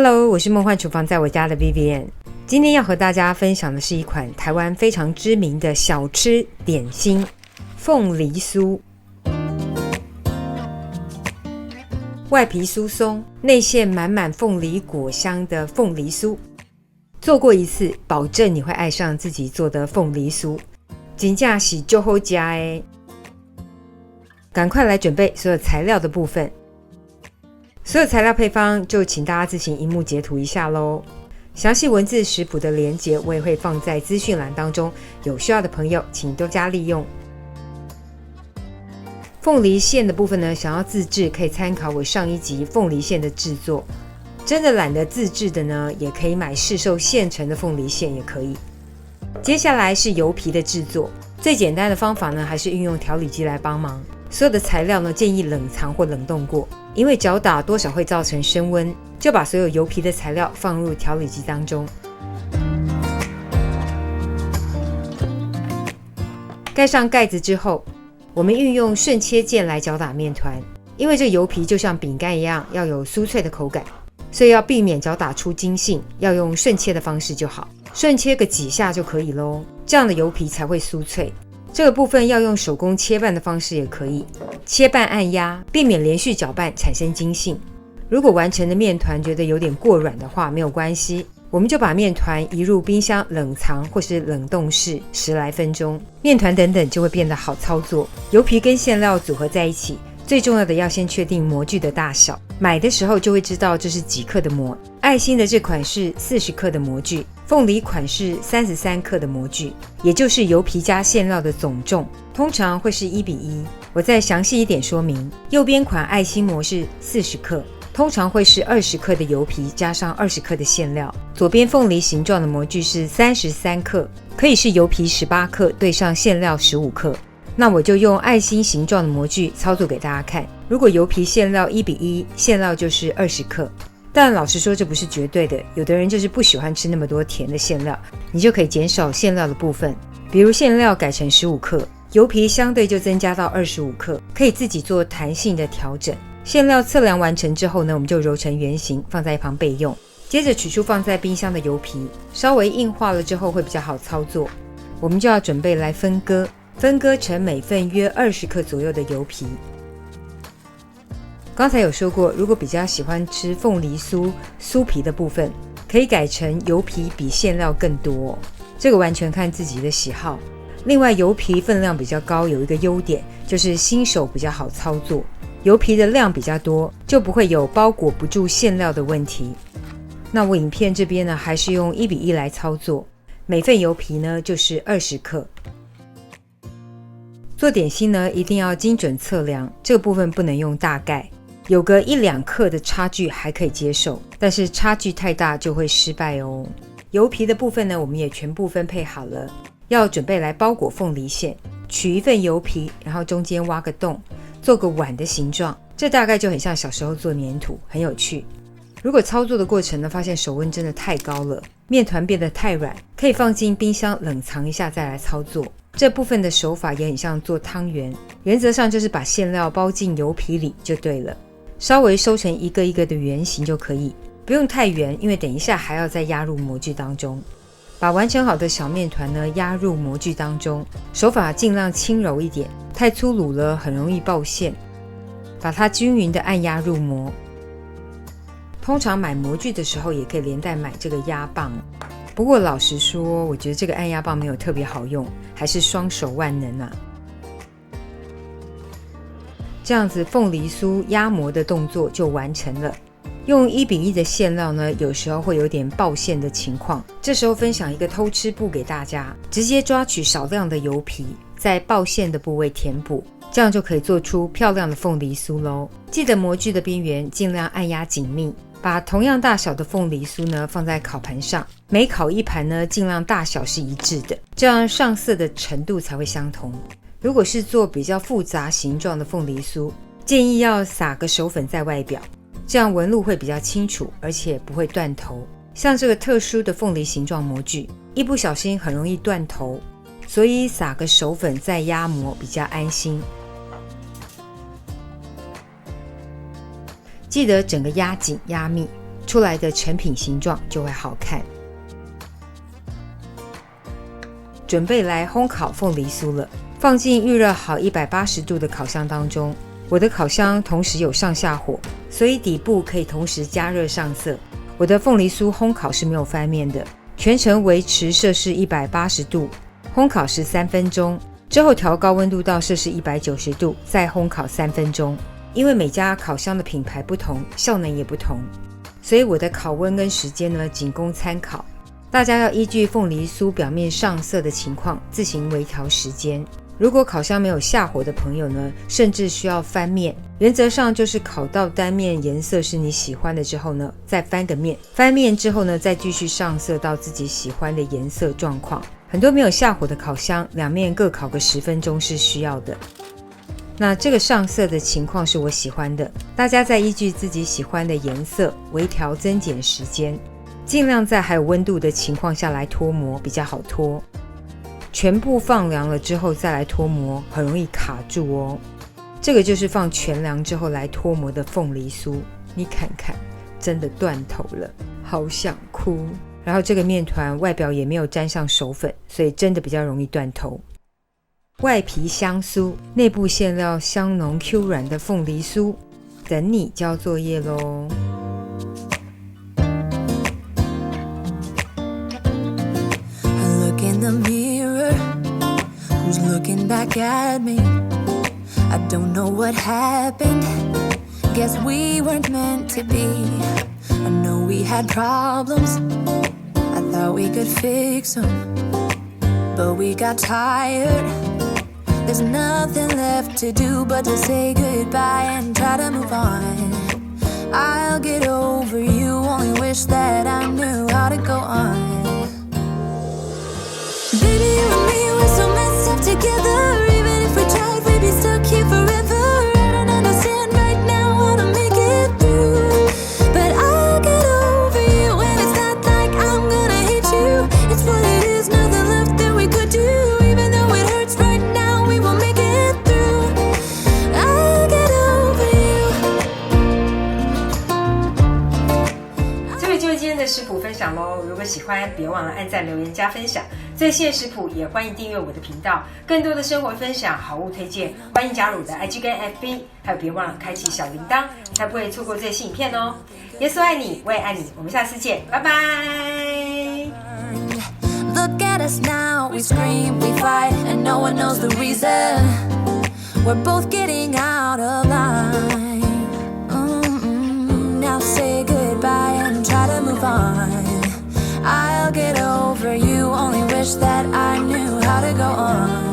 Hello， 我是梦幻厨房在我家的 Vivian。今天要和大家分享的是一款台湾非常知名的小吃点心——凤梨酥。外皮酥松，内馅满满凤梨果香的凤梨酥。做过一次，保证你会爱上自己做的凤梨酥，真的是很好吃耶！赶快来准备所有材料的部分。所有材料配方就请大家自行萤幕截图一下咯。详细文字食谱的连结我也会放在资讯栏当中，有需要的朋友请多加利用。凤梨馅的部分呢，想要自制可以参考我上一集凤梨馅的制作。真的懒得自制的呢，也可以买市售现成的凤梨馅也可以。接下来是油皮的制作，最简单的方法呢，还是运用调理机来帮忙。所有的材料呢，建议冷藏或冷冻过，因为搅打多少会造成升温，就把所有油皮的材料放入调理机当中。盖上盖子之后，我们运用顺切键来搅打面团，因为这油皮就像饼干一样，要有酥脆的口感，所以要避免搅打出筋性，要用顺切的方式就好，顺切个几下就可以咯，这样的油皮才会酥脆。这个部分要用手工切拌的方式也可以，切拌按压，避免连续搅拌产生筋性。如果完成的面团觉得有点过软的话，没有关系，我们就把面团移入冰箱冷藏或是冷冻室10来分钟，面团等等就会变得好操作。油皮跟馅料组合在一起，最重要的要先确定模具的大小，买的时候就会知道这是几克的模。爱心的这款是40克的模具，凤梨款是33克的模具，也就是油皮加馅料的总重，通常会是1:1。我再详细一点说明，右边款爱心模是40克，通常会是20克的油皮加上20克的馅料。左边凤梨形状的模具是33克，可以是油皮18克对上馅料15克。那我就用爱心形状的模具操作给大家看，如果油皮馅料1:1，馅料就是20克。但老实说这不是绝对的，有的人就是不喜欢吃那么多甜的馅料，你就可以减少馅料的部分，比如馅料改成15克，油皮相对就增加到25克，可以自己做弹性的调整。馅料测量完成之后呢，我们就揉成圆形放在一旁备用。接着取出放在冰箱的油皮，稍微硬化了之后会比较好操作，我们就要准备来分割成每份约20克左右的油皮。刚才有说过，如果比较喜欢吃凤梨酥皮的部分，可以改成油皮比馅料更多，这个完全看自己的喜好。另外油皮分量比较高有一个优点，就是新手比较好操作，油皮的量比较多，就不会有包裹不住馅料的问题。那我影片这边呢，还是用1:1来操作，每份油皮呢就是20克。做点心呢，一定要精准测量，这个部分不能用大概，有个1-2克的差距还可以接受，但是差距太大就会失败哦。油皮的部分呢，我们也全部分配好了，要准备来包裹凤梨馅。取一份油皮，然后中间挖个洞，做个碗的形状，这大概就很像小时候做黏土，很有趣。如果操作的过程呢，发现手温真的太高了，面团变得太软，可以放进冰箱冷藏一下再来操作。这部分的手法也很像做汤圆，原则上就是把馅料包进油皮里就对了，稍微收成一个一个的圆形就可以，不用太圆，因为等一下还要再压入模具当中。把完成好的小面团呢压入模具当中，手法尽量轻柔一点，太粗鲁了很容易爆馅。把它均匀的按压入模。通常买模具的时候也可以连带买这个压棒，不过老实说，我觉得这个按压棒没有特别好用，还是双手万能啊。这样子凤梨酥压模的动作就完成了。用1:1的馅料呢，有时候会有点爆馅的情况，这时候分享一个偷吃步给大家，直接抓取少量的油皮，在爆馅的部位填补，这样就可以做出漂亮的凤梨酥咯。记得模具的边缘尽量按压紧密，把同样大小的凤梨酥呢放在烤盘上，每烤一盘呢尽量大小是一致的，这样上色的程度才会相同。如果是做比较复杂形状的凤梨酥，建议要撒个手粉在外表，这样纹路会比较清楚，而且不会断头。像这个特殊的凤梨形状模具，一不小心很容易断头，所以撒个手粉再压模比较安心。记得整个压紧压密，出来的成品形状就会好看。准备来烘烤凤梨酥了，放进预热好180度的烤箱当中。我的烤箱同时有上下火，所以底部可以同时加热上色。我的凤梨酥烘烤是没有翻面的，全程维持摄氏180度，烘烤时3分钟，之后调高温度到摄氏190度，再烘烤3分钟。因为每家烤箱的品牌不同，效能也不同，所以我的烤温跟时间呢仅供参考。大家要依据凤梨酥表面上色的情况自行微调时间。如果烤箱没有下火的朋友呢，甚至需要翻面，原则上就是烤到单面颜色是你喜欢的之后呢，再翻个面，翻面之后呢，再继续上色到自己喜欢的颜色状况。很多没有下火的烤箱，两面各烤个10分钟是需要的。那这个上色的情况是我喜欢的，大家再依据自己喜欢的颜色微调增减时间，尽量在还有温度的情况下来脱模，比较好脱。全部放凉了之后再来脱模，很容易卡住哦。这个就是放全凉之后来脱模的凤梨酥，你看看，真的断头了，好想哭。然后这个面团外表也没有沾上手粉，所以真的比较容易断头。外皮香酥，内部馅料香浓 Q 软的凤梨酥，等你交作业咯。Who's looking back at me? I don't know what happened. Guess we weren't meant to be. I know we had problems. I thought we could fix them, but we got tired. There's nothing left to do but to say goodbye and try to move on. I'll get over you, only wish that I knew how to go on. Baby, you and me, we're so messed up together. Even if we tried, we'd be stuck here forever. I don't understand right now how to make it through, but I'll get over you, and it's not like I'm gonna hate you. It's what it is, nothing left that we could do. Even though it hurts right now, we will make it through. I'll get over you. 这个就是今天的食谱分享咯，如果喜欢别忘了按赞留言加分享。最新的食谱也欢迎订阅我的频道，更多的生活分享、好物推荐，欢迎加入我的 IG 跟 FB， 还有别忘了开启小铃铛，才不会错过最新影片哦。耶稣爱你，我也爱你，我们下次见，拜拜。Look at us now, we scream, we fight, and no one knows the reason. We're both getting out of line. Now say goodbye and try to move on. I'll get over you, only wish that I knew how to go on.